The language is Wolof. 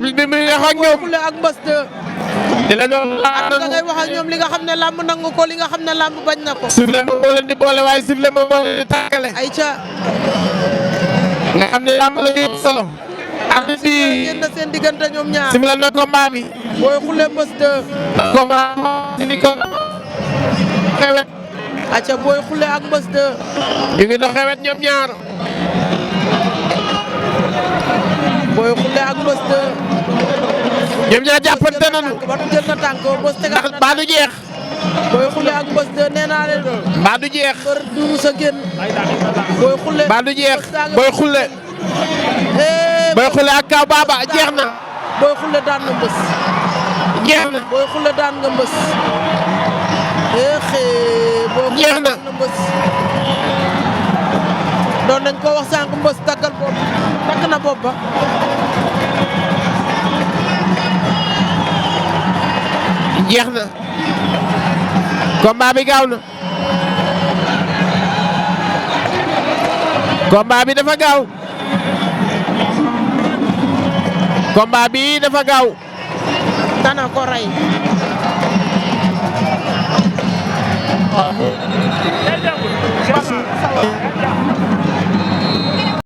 Abdou bi muy wax ak ñoom Khulé ak Mbess 2. di la doon da ngay wax ak ñoom li nga xam ne làmb nangu ko li nga xam ne làmb bañ na ko. sifle moom moo leen di boole waaye sifle moom moo leen di tàggale. ayca. nga xam ne làmb la ñuy solo. Abdou bi génn seen diggante ñoom ñaar. sifle na combat bi. Boy Khulé Mbess 2. combat ni ko xewet. ayca Boy Khulé ak Mbess 2. ñu ngi doon xewet ñoom ñaar. Boy Khulé ak Mbess 2. ñoom ñaar jàppante nañu. jël na tànk Mbess tegaat na mbaa du jeex. Boy Khulé ak Mbess 2 nee naa leen. mbaa du jeex. mbër du sa génn. Boy Khulé mbaa du jeex. Boy Khulé. Boy Khulé ak Kaw Baba jeex na. Boy Khulé daan na Mbess. jeex na. Boy Khulé daan nga Mbess. jeex na. Mbess. doon nañ ko wax sànq Mbess taggal bopp tagg na bopp ba. jeex na. combat bi gaaw na. combat bi dafa gaaw. combat bi dafa gaaw. dana ko rey.